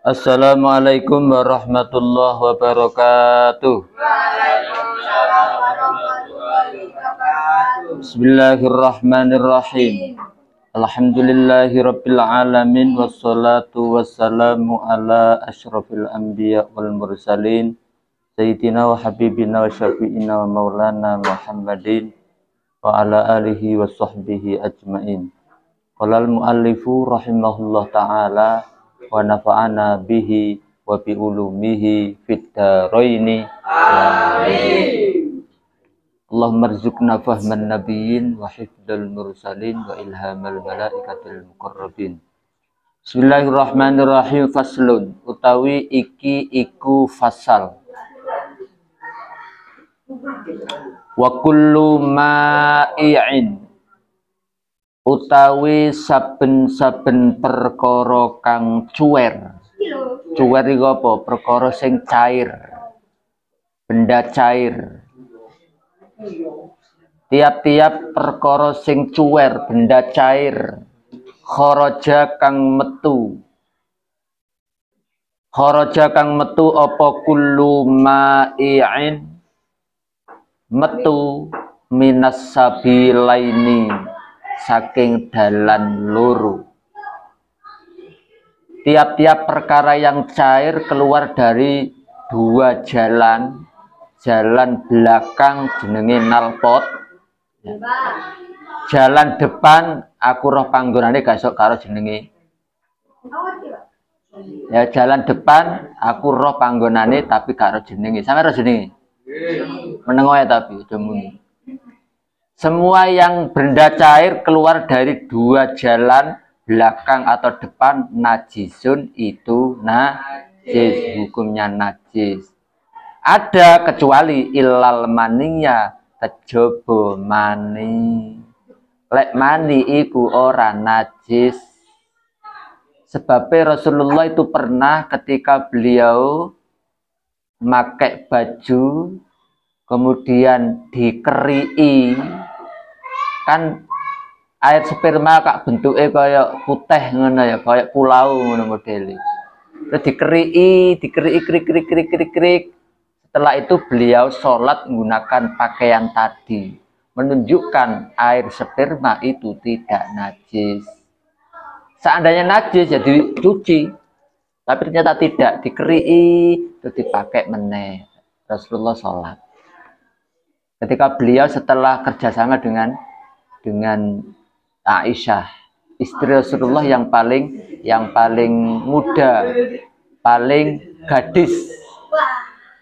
Assalamualaikum warahmatullahi wabarakatuh. Bismillahirrahmanirrahim. Alhamdulillahirabbil alamin wassalatu wassalamu ala asyrafil anbiya wal mursalin sayyidina wa habibina wa syafi'ina wa maulana Muhammadin wa ala alihi wa sahbihi ajmain. Qala al-muallifu rahimahullah ta'ala wa nafa'ana bihi wa bi ulumihi fid dharaini amin. Allahumma rzuqna fahman nabiyyin wa hifdzal mursalin wa ilhamal malaikatil muqarrabin. Bismillahirrahmanirrahim. Faslun utawi iki iku fasal. Wa kullu ma'i'in utawi saben-saben perkara kang cuwer. Cuwer iku apa? Perkara sing cair. Benda cair. Tiap-tiap perkara sing cuwer, benda cair. Kharaja kang metu. Kharaja kang metu apa kullu ma'i'in metu minas sabilaini saking dalan loro. Tiap-tiap perkara yang cair keluar dari dua jalan. Jalan belakang jenenge nalpot. Jalan depan aku roh panggonane gak sok karo jenenge. Ya jalan depan aku roh panggonane tapi karo jenenge. Sampe roh jenenge. Menengo ya tapi demuni. Semua yang benda cair keluar dari dua jalan belakang atau depan najisun itu najis, hukumnya najis. Ada kecuali ilal maninya kejaba mani. Lek mani iku ora najis. Sebabnya Rasulullah itu pernah ketika beliau pakai baju kemudian dikerii, kan air sperma kak bentuknya kayak putih ngono ya, kayak pulau ngono modele. Terus dikerii krik. Setelah itu beliau sholat menggunakan pakaian tadi, menunjukkan air sperma itu tidak najis. Seandainya najis ya dicuci, tapi ternyata tidak, dikerii terus dipakai meneh. Rasulullah sholat. Ketika beliau setelah kerjasama dengan Aisyah, istri Rasulullah yang paling muda, paling gadis.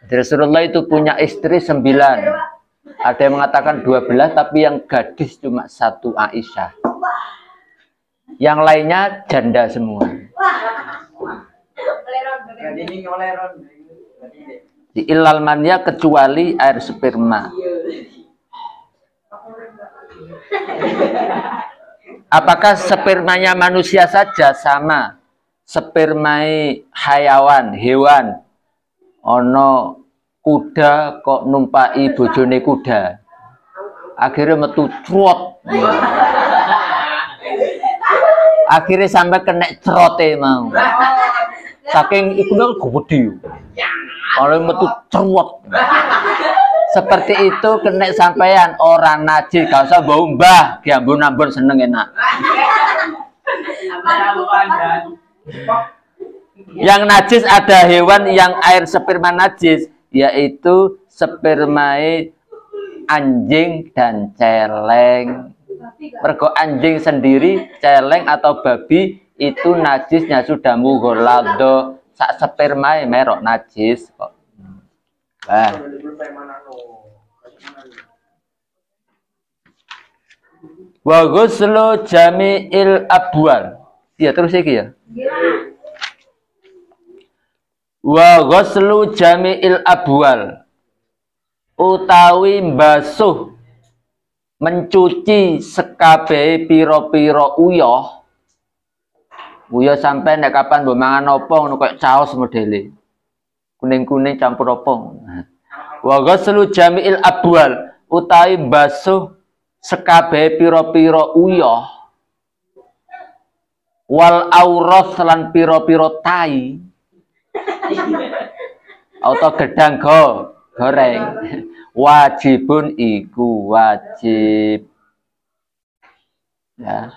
Rasulullah itu punya istri 9. Ada yang mengatakan 12, tapi yang gadis cuma 1 Aisyah. Yang lainnya janda semua. Di ilal mania kecuali air sperma. Apakah spermanya manusia saja? Sama. Spermai hayawan, hewan. Ono kuda kok numpai bojone kuda. Akhirnya metu crot. Akhirnya sampai kena cerote mau. Saking iku nang gede. Kalau metu cerwot. Seperti itu kena sampean orang najis, gak usah bau mbah, diambun-ambun seneng enak. Yang najis ada hewan yang air sperma najis, yaitu spermae anjing dan celeng. Mergo anjing sendiri, celeng atau babi itu najisnya sudah mughalladho. Sak spermae merok najis kok. Wa ghuslu jami'il abwal. Iya terus iki ya. Wa ghuslu jami'il abwal utawi mbasuh mencuci sekabehe pira-pira uyah. Uyah sampai nek kapan mbok mangan apa ngono koyo caos modele. Kuning-kuning campur apa. Wa ghuslu jami'il abwal utawi mbasuh sekabehe pira-pira uyah. wal auros lan piro-piro tai atau gedang goreng wajibun iku wajib ya.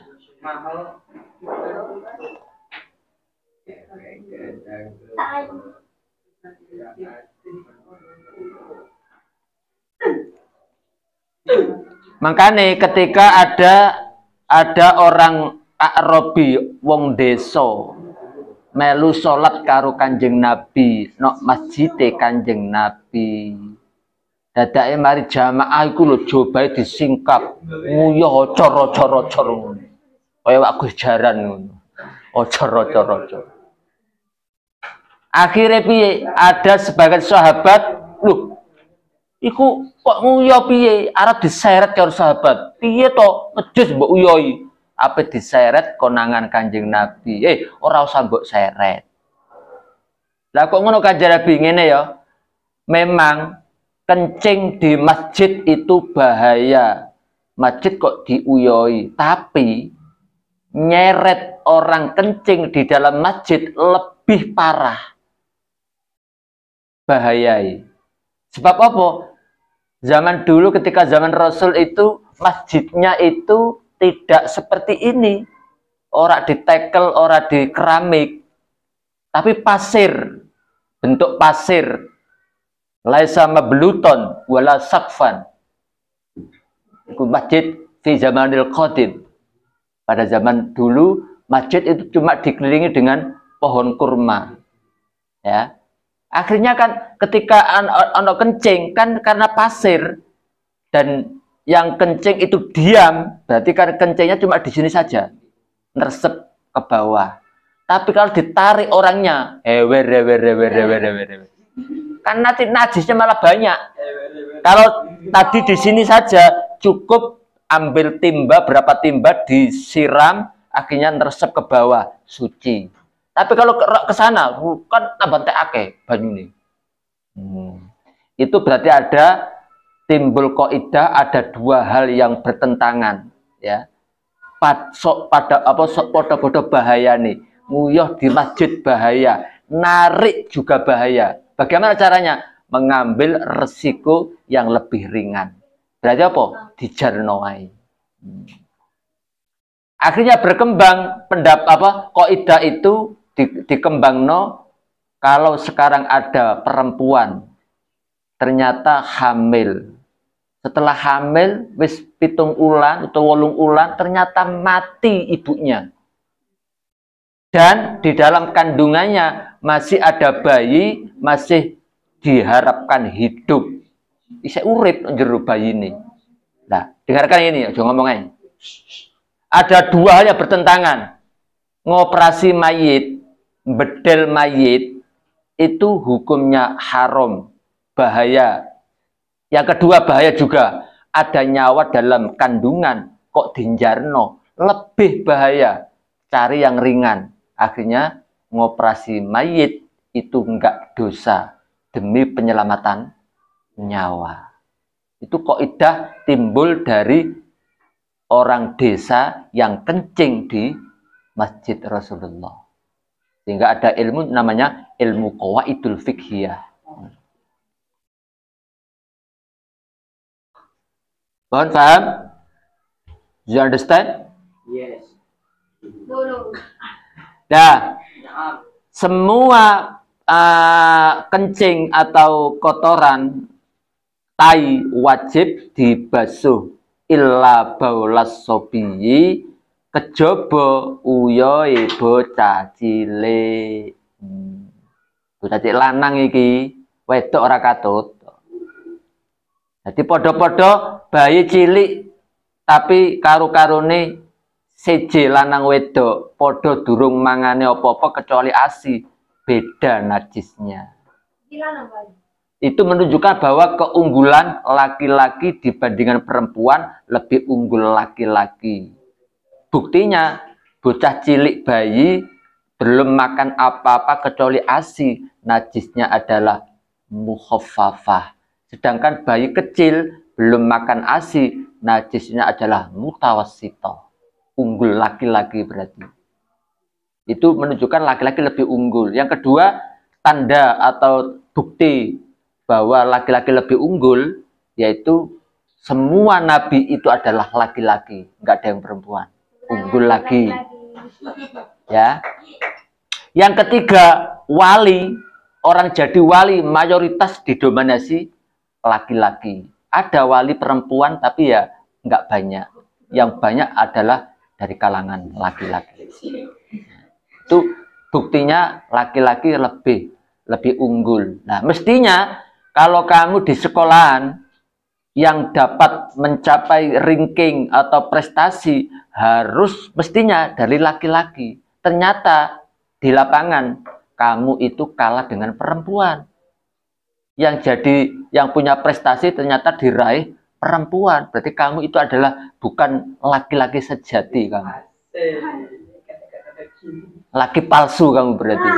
Makanya ketika ada orang Arabi wong desa melu salat karo Kanjeng Nabi nok masjide Kanjeng Nabi, dadake mari jamaah iku lho jobahe disingkap nguyuh ocor-ocor ngono kaya aku jaran ngono ocor-ocor. Akhirnya piye, ada sebagian sahabat loh iku kok nguyuh piye arep diseret karo sahabat piye to ngejus mbok uyoi apa diseret konangan Kanjeng Nabi ora usah mbok seret. Lah kok ngono Kanjeng Nabi ngene ya, memang kencing di masjid itu bahaya, masjid kok diuyoi, tapi nyeret orang kencing di dalam masjid lebih parah bahayai. Sebab apa? Zaman dulu ketika zaman Rasul itu masjidnya itu tidak seperti ini, ora ditekel, ora di keramik, tapi pasir, bentuk pasir. Laisa mabluton wala sakfan. Itu masjid di zamanil qadim. Pada zaman dulu masjid itu cuma dikelilingi dengan pohon kurma. Ya. Akhirnya kan ketika ono kencing kan karena pasir dan yang kencing itu diam, berarti kan kencingnya cuma di sini saja. Nersep ke bawah. Tapi kalau ditarik orangnya, kan nanti najisnya malah banyak. Kalau tadi di sini saja cukup ambil timba, berapa timba disiram, akhirnya nersep ke bawah, suci. Tapi kalau ke sana kan tambah akeh banyune. Itu berarti ada timbul kaidah, ada dua hal yang bertentangan, ya. Podo-podo bahaya nih. Nguyuh di masjid bahaya, narik juga bahaya. Bagaimana caranya? Mengambil resiko yang lebih ringan. Berarti apa? Dijarnoai. Akhirnya berkembang kaidah itu dikembangno. Kalau sekarang ada perempuan ternyata hamil. Setelah hamil wis 7 ulan atau 8 ulan ternyata mati ibunya. Dan di dalam kandungannya masih ada bayi, masih diharapkan hidup. Isih urip njero bayi ini. Nah, dengarkan ini, aja ngomong aja. Ada dua hal yang bertentangan. Ngoperasi mayit, bedel mayit, itu hukumnya haram, bahaya. Yang kedua bahaya juga, ada nyawa dalam kandungan, kok dinjarno, lebih bahaya. Cari yang ringan. Akhirnya ngoperasi mayit itu enggak dosa demi penyelamatan nyawa. Itu kaidah timbul dari orang desa yang kencing di Masjid Rasulullah. Sehingga ada ilmu namanya ilmu qawaidul fiqhiyah. Mohon paham? You understand? Yes. Nah, semua kencing atau kotoran tai wajib dibasuh illa baulas sobiyi kejaba uyoe bocah cilik. Bocah cilik lanang iki wedok ora katut. Jadi podo-podo bayi cilik tapi karo-karone seje lanang wedok podo durung mangane apa-apa kecuali ASI, beda najisnya. Itu menunjukkan bahwa keunggulan laki-laki dibandingkan perempuan lebih unggul laki-laki. Buktinya bocah cilik bayi belum makan apa-apa kecuali ASI, najisnya adalah mukhaffafah. Sedangkan bayi kecil belum makan ASI, najisnya adalah mutawassithah. Unggul laki-laki berarti. Itu menunjukkan laki-laki lebih unggul. Yang kedua, tanda atau bukti bahwa laki-laki lebih unggul, yaitu semua nabi itu adalah laki-laki, nggak ada yang perempuan. Unggul lagi. Ya. Yang ketiga, wali. Orang jadi wali mayoritas didominasi laki-laki. Ada wali perempuan tapi ya nggak banyak. Yang banyak adalah dari kalangan laki-laki. Itu buktinya laki-laki lebih unggul. Nah, mestinya kalau kamu di sekolahan yang dapat mencapai ranking atau prestasi harus mestinya dari laki-laki. Ternyata di lapangan kamu itu kalah dengan perempuan. Yang punya prestasi ternyata diraih perempuan. Berarti kamu itu adalah bukan laki-laki sejati kamu. Laki palsu kamu berarti.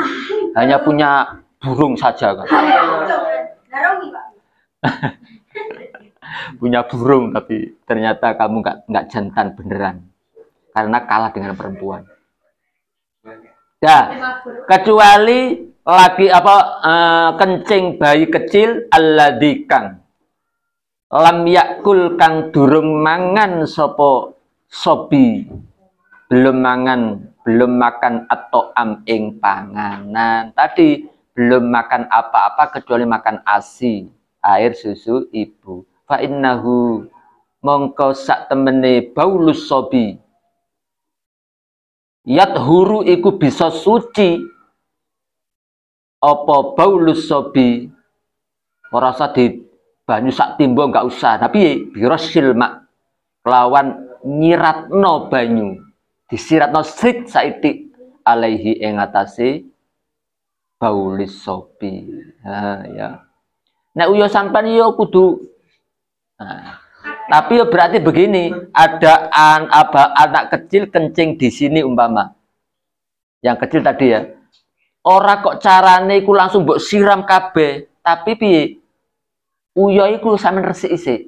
Hanya punya burung saja kan. Punya burung tapi ternyata kamu nggak jantan beneran. Karena kalah dengan perempuan. Ya, kecuali lagi kencing bayi kecil alladzi kang lam yakul kang durung mangan sopo sobi belum makan atau ing panganan. Tadi belum makan apa-apa kecuali makan ASI, air susu ibu. Fa innahu mongko sak temene baulus sobi yathuru iku bisa suci apa baulus sobi ora usah di banyu sak timbo enggak usah, tapi birosil mak lawan nyiratno banyu disiratno srit saiti alaihi ing atase baulis sobi. Ya. Nek uyo sampean yo kudu tapi berarti begini, ada anak kecil kencing di sini umpama. Yang kecil tadi ya. Ora kok carane iku langsung mbok siram kabeh, tapi piye? Uyo iku sampean resik isik.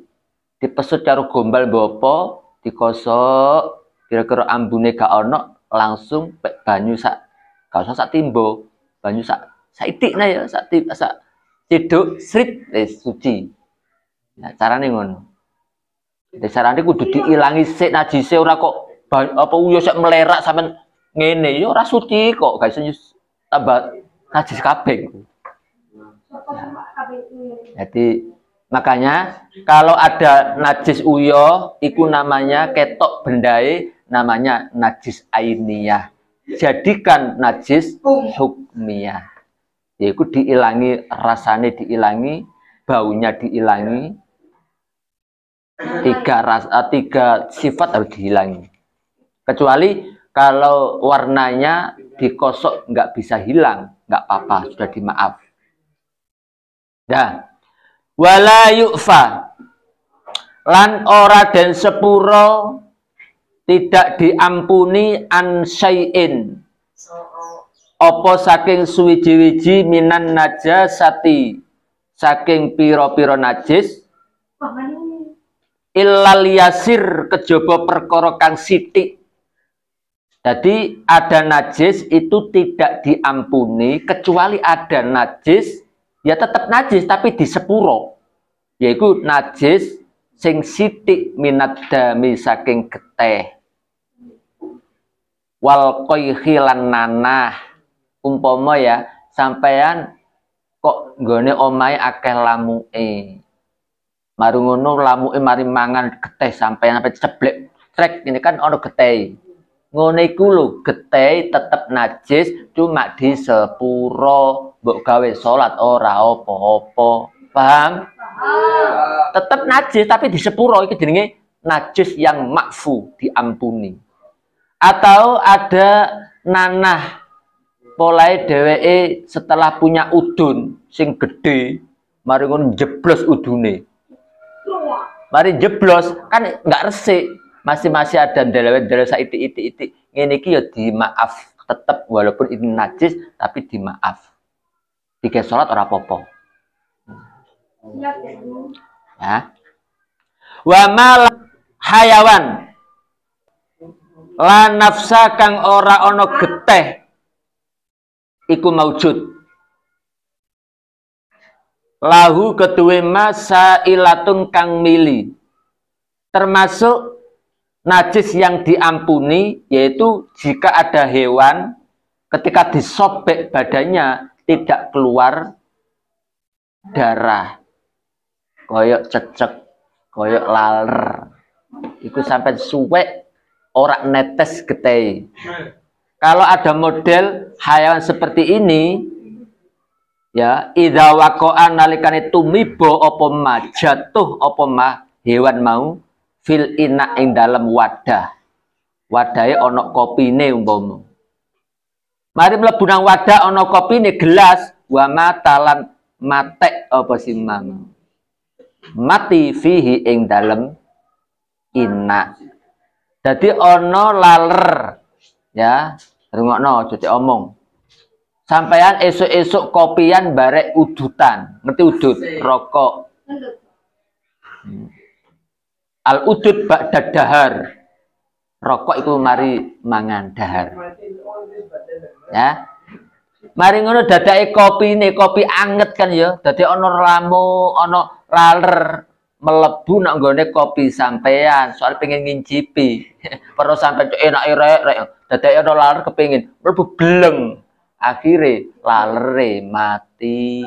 Dipesut karo gombal bopo, dikosok, kira-kira ambune gak ono, langsung banyu sak gak usah sak timbo, banyu sak itikna ya, sak ciduk srit suci. Nah, carane ngono. Dasarane kudu diilangi sik najise ora kok apa uyo sik melerak sampean ngene ya ora suci kok guys tambah najis kabeh. Jadi makanya kalau ada najis uyo iku namanya ketok bendae namanya najis ainiyah. Jadikan najis hukmiyah. Yaitu diilangi rasane diilangi, baunya diilangi. Tiga sifat harus dihilangi. Kecuali kalau warnanya dikosok nggak bisa hilang, nggak apa-apa, sudah dimaaf. Nah, wala yu'fa lan ora den sepuro tidak diampuni an syai'in apa saking suwiji-wiji minan najasati saking piro-piro najis illal yasir kejaba perkara kang sithik. Jadi ada najis itu tidak diampuni kecuali ada najis ya tetap najis tapi di sepuro. Yaitu najis sing sithik minad dami saking geteh. Wal qayhilan nanah. Umpama ya sampean kok nggone omahe akeh lamuke. Mari ngono lamuke mari mangan getih sampean sampai ceblek trek ini kan ono getih. Ngono iku lho getih tetep najis cuma di sepuro mbok gawe salat ora apa-apa. Paham? Tetep najis tapi di sepuro iki jenenge najis yang makfu diampuni. Atau ada nanah polahe dheweke setelah punya udun sing gede mari ngono jeblos udune. Mari jeblos kan nggak resik, masih ada dalil-dalil itik ngene iki ya dimaaf tetap walaupun ini najis tapi dimaaf. Tiga sholat ora apa-apa. Ya. Wa mal hayawan la nafsa kang ora ana geteh iku maujud. Lahu keduwe masa ilatun kang mili. Termasuk najis yang diampuni, yaitu jika ada hewan ketika disobek badannya tidak keluar darah. Koyok cecek, koyok laler. Iku sampai suwek ora netes getih. Kalau ada model hayawan seperti ini, ya, idza waqa'a nalikane tumiba apa ma jatuh apa ma hewan mau fil ina ing dalam wadah. Wadahe ana kopine umpama. Mari mlebu nang wadah ana kopine gelas wa matalan matek apa sih mang. Mati fihi ing dalam ina. Dadi ana laler. Ya, rungokno aja omong. Sampean esuk-esuk kopian barek udutan. Ngerti udut? Rokok. Al udut ba'da dahar. Rokok itu mari mangan dahar. Ya. Mari ngono dadake kopine, kopi anget kan ya. Dadi ana ramu, ana laler melebu nak nggone kopi sampean, soal pengen ngincipi. Perlu sampean enak rek. Dadake ana laler kepengin mlebu bleng. Akhire lalere mati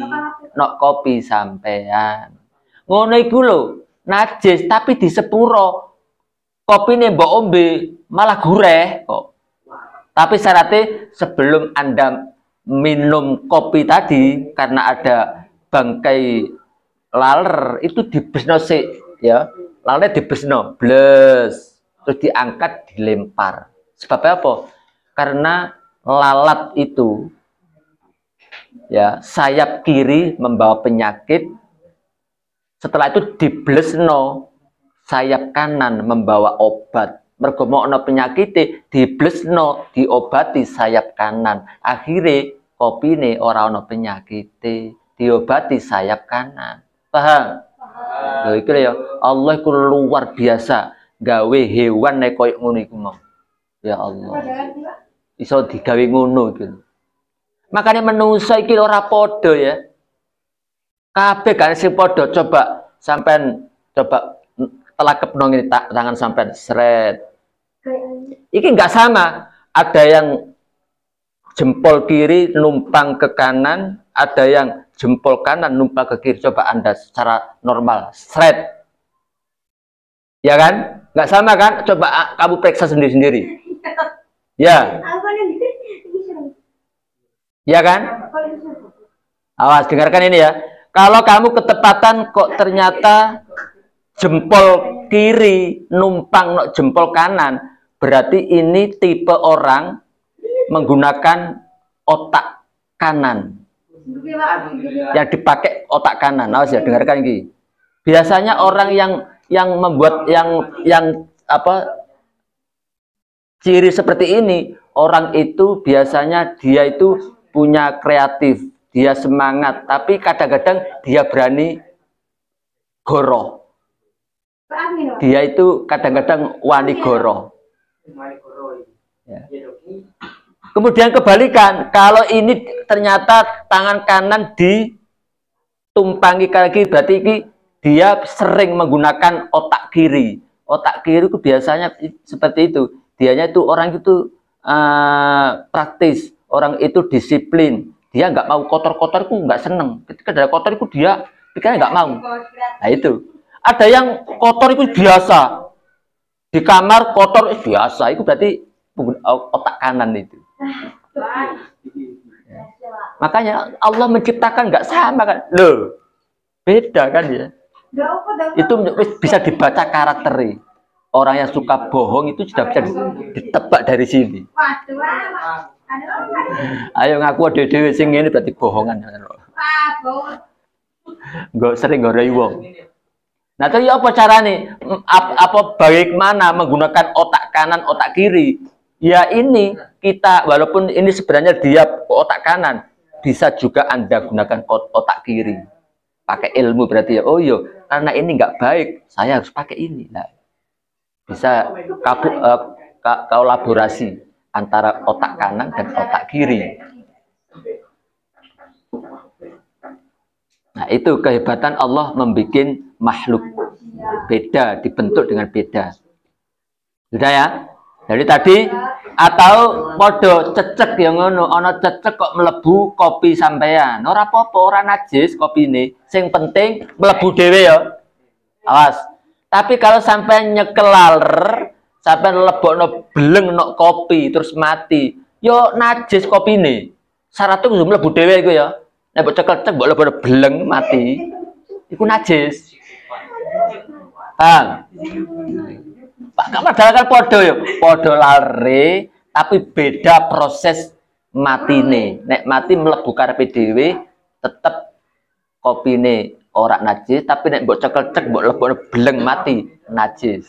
nok kopi sampean. Ngono iku lho, najis tapi di sepuro. Kopine mbok ombe malah gurih kok. Tapi syaratnya sebelum Anda minum kopi tadi karena ada bangkai laler itu dibesno sik ya. Laler dibesno, bles. Terus diangkat dilempar. Sebabnya apa? Karena lalat itu ya sayap kiri membawa penyakit, setelah itu diblesno sayap kanan membawa obat. Mergo ana penyakit diblesno diobati sayap kanan, akhirnya kopine ora ana penyakit diobati sayap kanan. Paham? Lho iki ya Allah iku luar biasa gawe hewan nek koyo ngono iku mau. Ya Allah. Iso digawe ngono gitu. Makanya menungso iki ora padha ya. Kabeh kan sing padha coba sampean coba telakepno ngene tangan sampean seret. Iki enggak sama. Ada yang jempol kiri numpang ke kanan, ada yang jempol kanan numpang ke kiri. Coba Anda secara normal seret. Ya kan? Enggak sama kan? Coba kamu periksa sendiri-sendiri. Ya. Ya kan? Awas, dengarkan ini ya. Kalau kamu ketepatan kok ternyata jempol kiri numpang no jempol kanan, berarti ini tipe orang menggunakan otak kanan. Yang dipakai otak kanan. Awas ya, dengarkan ini. Biasanya orang yang membuat yang apa ciri seperti ini, orang itu biasanya dia itu punya kreatif, dia semangat, tapi kadang-kadang dia berani goroh. Dia itu kadang-kadang wani goroh. Ya. Kemudian kebalikan, kalau ini ternyata tangan kanan ditumpangi kaki, berarti ini dia sering menggunakan otak kiri. Otak kiri itu biasanya seperti itu. Dianya itu orang itu praktis, orang itu disiplin. Dia nggak mau kotor-kotor, itu nggak seneng. Ketika ada kotor itu dia pikirnya nggak mau. Nah itu. Ada yang kotor itu biasa. Di kamar kotor biasa. Itu berarti otak kanan itu. Ya. Makanya Allah menciptakan nggak sama kan? Loh, beda kan ya? Itu bisa dibaca karakternya. Orang yang suka bohong itu sudah bisa ditebak dari sini. Ayo ngaku dhewe sing ngene berarti bohongan. Enggak sering ngorei wong. Nah, terus apa carane? Apa bagaimana menggunakan otak kanan, otak kiri? Ya ini kita walaupun ini sebenarnya dia otak kanan, bisa juga Anda gunakan otak kiri. Pakai ilmu berarti ya. Oh iya, karena ini nggak baik, saya harus pakai ini. Nah, bisa kolaborasi antara otak kanan dan otak kiri. itu kehebatan Allah membuat makhluk beda, dibentuk dengan beda. Sudah ya? Jadi tadi atau podo cecek yang ngono, ana cecek kok mlebu kopi sampean. Ora apa-apa, ora najis kopine. Sing penting mlebu dhewe ya. Awas. Tapi kalau sampean nyekelar, sampean lebokno bleng nok kopi terus mati, yo najis kopine. Syaratnya kudu mlebu dhewe iku ya. Nek mbok cekel-cek mbok lebokno bleng mati, iku najis. Paham? Pak gak padahal kan podo ya, podo lare tapi beda proses matine. Nek mati mlebu karepe dhewe tetep kopine ora najis, tapi nek mbok cekel-cek mbok lebokno bleng mati najis.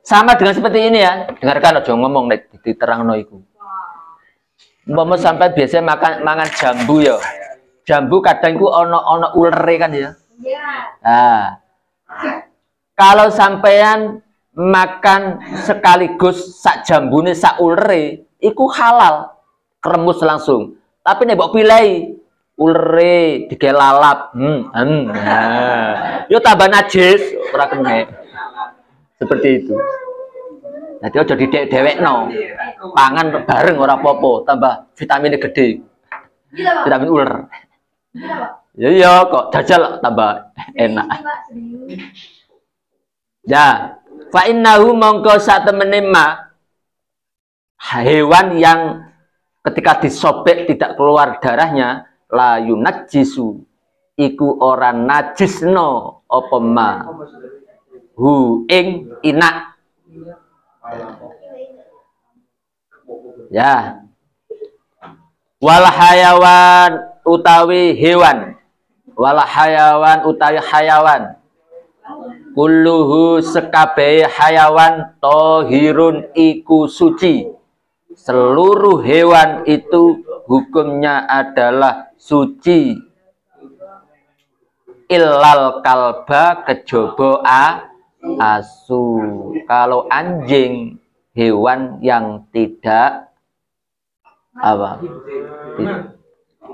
Sama dengan seperti ini ya. Dengarkan aja ngomong nek diterangno iku. Umpama sampai biasa mangan jambu ya. Jambu kadang iku ana ulere kan ya. Nah, kalau sampean makan sekaligus sak jambune sak ulere, iku halal, kremus langsung. Tapi nek mbok pilih ulere digelalap, nah, yo tambah najis, ora kena. Seperti itu. Jadi aja didek-dewekno. Pangan bareng ora apa-apa, tambah vitaminnya gede. Vitamin uler. Ya kok jajal tambah enak. Ya, fa innahu mongko satemene ma hewan yang ketika disobek tidak keluar darahnya la yunajjisu iku ora najisno apa ma hu ing inak. Ya. Wal hayawan utawi hewan. Wal hayawan utawi hayawan. Kulluhu sekabehe hayawan tohirun iku suci. Seluruh hewan itu hukumnya adalah suci. Illal kalba kejaba asu. Kalau anjing hewan yang tidak apa?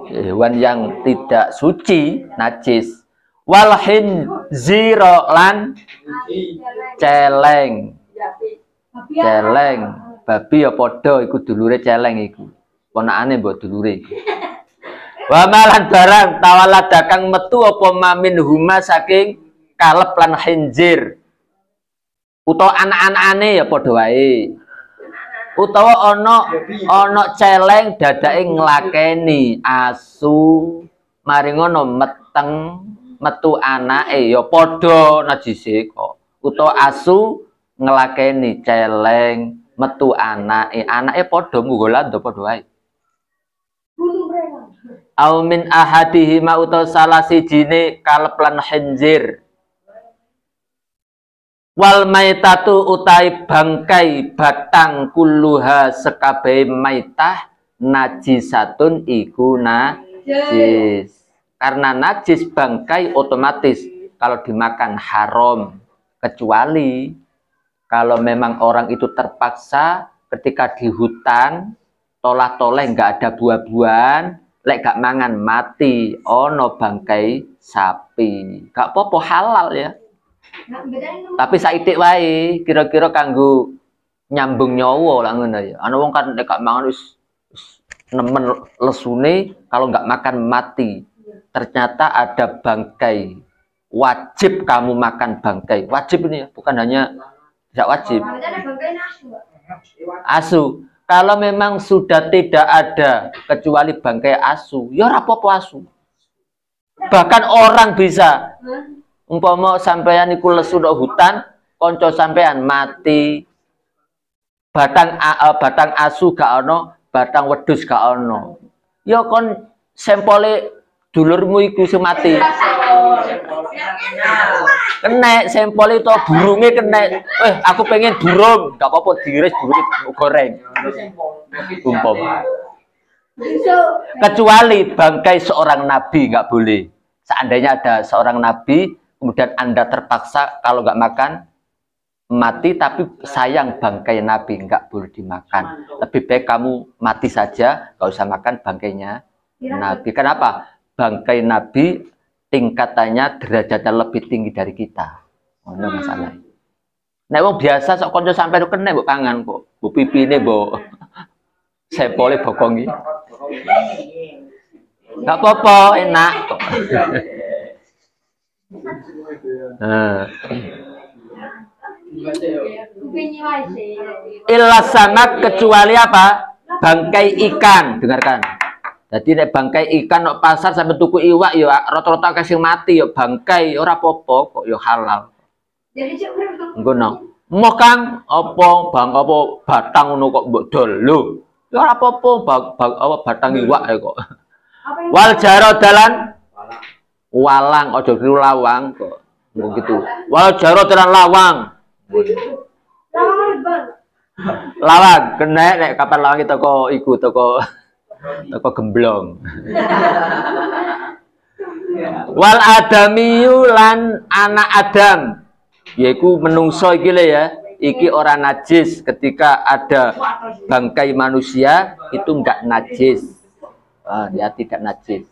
Hewan yang tidak suci, najis. Wal khinzira lan celeng. Celeng, babi ya padha iku dulure celeng iku. Ponakane mbok dulure. Wa malan barang tawalada kang metu apa mamin huma saking kalep lan khinzir. Utawa anak-anakane ya padha wae. Utawa ana celeng dadake nglakeni asu, mari ngono meteng metu anake ya padha najise kok. Utawa asu nglakeni celeng metu anake padha munggolando padha wae. Au min ahadihima utawa salah sijine kalep lan khinzir. Wal maitatu utai bangkai batang kulluha sekabehe maitah najisatun iku najis. Karena najis bangkai otomatis kalau dimakan haram, kecuali kalau memang orang itu terpaksa ketika di hutan tolah-toleh nggak ada buah-buahan, lek gak mangan mati ono bangkai sapi, gak apa-apa halal ya. Tapi saitik wae kira-kira kanggo nyambung nyawa lah ngono ya. Ana wong kan nek gak mangan wis nemen lesune, kalau nggak makan mati. Ternyata ada bangkai. Wajib kamu makan bangkai. Wajib ini ya, bukan hanya tidak wajib. Asu. Kalau memang sudah tidak ada kecuali bangkai asu, ya rapopo asu. Bahkan orang bisa. Umpama sampean iku lesu nang hutan, kanca sampean mati. Batang asu gak ono, batang wedhus gak ono. Ya kon sempole dulurmu iku sing mati. Kena sempole to burunge kena. Aku pengen burung, gak apa-apa diiris burung goreng. Umpama. Kecuali bangkai seorang nabi nggak boleh. Seandainya ada seorang nabi kemudian Anda terpaksa kalau nggak makan mati tapi sayang bangkai Nabi, nggak boleh dimakan. Lebih baik kamu mati saja, nggak usah makan bangkainya Nabi. Kenapa? Bangkai Nabi tingkatannya derajatnya lebih tinggi dari kita. Oh, no masalah. Nek wong biasa sok kanca sampai kena mbok pangan kok. Mbok pipine mbok sepole bokongi. Enggak apa-apa, enak kok. Illa samak, kecuali apa? Bangkai ikan. Dengarkan. Jadi nek bangkai ikan nok pasar sampai tuku iwak ya rata-rata kasih mati ya bangkai ora apa-apa kok ya halal. Ngono. Moh Kang apa batang ngono kok mbok dol. Lho, ya ora apa-apa batang iwak kok. Wal jarodalan walang aja kira lawang kok. Nggo gitu. Wal jarodalan lawang. Lawang kena nek kapan lawang kita toko iku toko gemblong. Wal adamiyu lan anak Adam, yaiku menungso iki le ya, iki ora najis. Ketika ada bangkai manusia itu enggak najis. Dia tidak najis.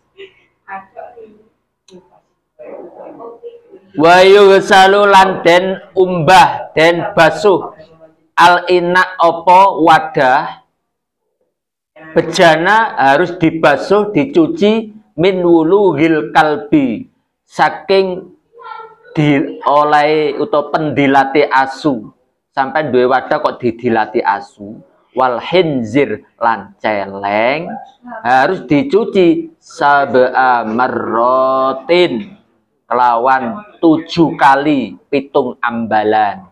Wa yughsalu lan den umbah den basuh al ina opo wadah bejana harus dibasuh dicuci min wuluhil kalbi saking dioleh utawa pendilate asu. Sampai duwe wadah kok didilati asu. Wal hinzir lan celeng harus dicuci sab'a marrotin kelawan 7 kali pitung ambalan.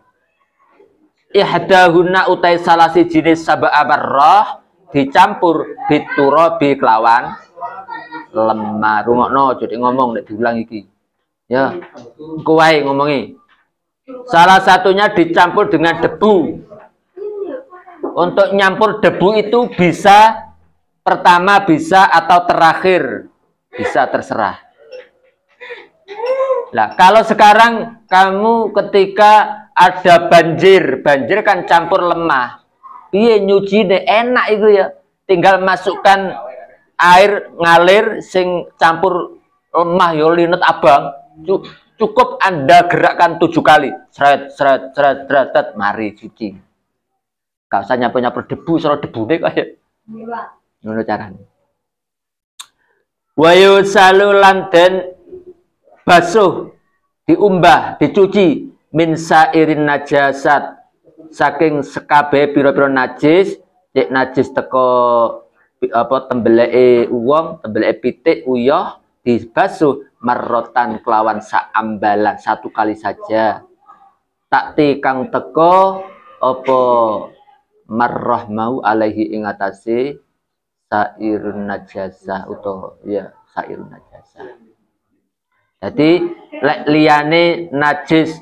Ihdahuna utai salah si jenis sab'a marroh dicampur biturabi kelawan lemah. Rungokno jadi ngomong nek diulang iki. Ya, kuwai ngomongi. Salah satunya dicampur dengan debu. Untuk nyampur debu itu bisa pertama bisa atau terakhir bisa terserah. Nah, kalau sekarang kamu ketika ada banjir kan campur lemah. Piye nyucine enak itu ya. Tinggal masukkan air ngalir sing campur lemah yo linet abang. Cukup Anda gerakkan 7 kali. Seret mari cuci. Gak usah nyampur debu, soal debu deh kayak. Ngono carane. Wa yusalu lan den basuh, diumbah, dicuci min sairin najasat saking sekabe pira-pira najis, cek najis teko apa tembeleke wong, tembeleke pitik uyah dibasuh marrotan kelawan saambalan 1 kali saja. Takti kang teko apa marrah mau alaihi ing atase sairun najasa utawa ya sairun najasa. Jadi lek liyane najis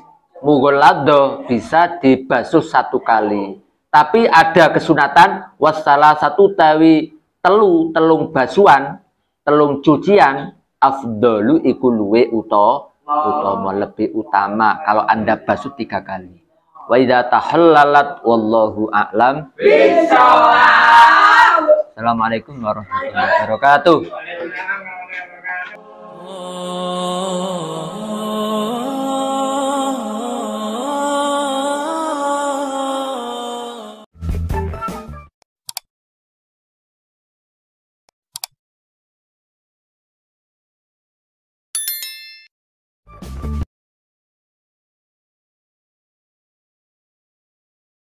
mughalladho bisa dibasuh 1 kali. Tapi ada kesunatan wassalah satu tawi telung basuhan, telung cucian afdalu iku luwe utama lebih utama kalau Anda basuh 3 kali. Wa idza tahallalat wallahu a'lam bishawab. Assalamualaikum warahmatullahi wabarakatuh.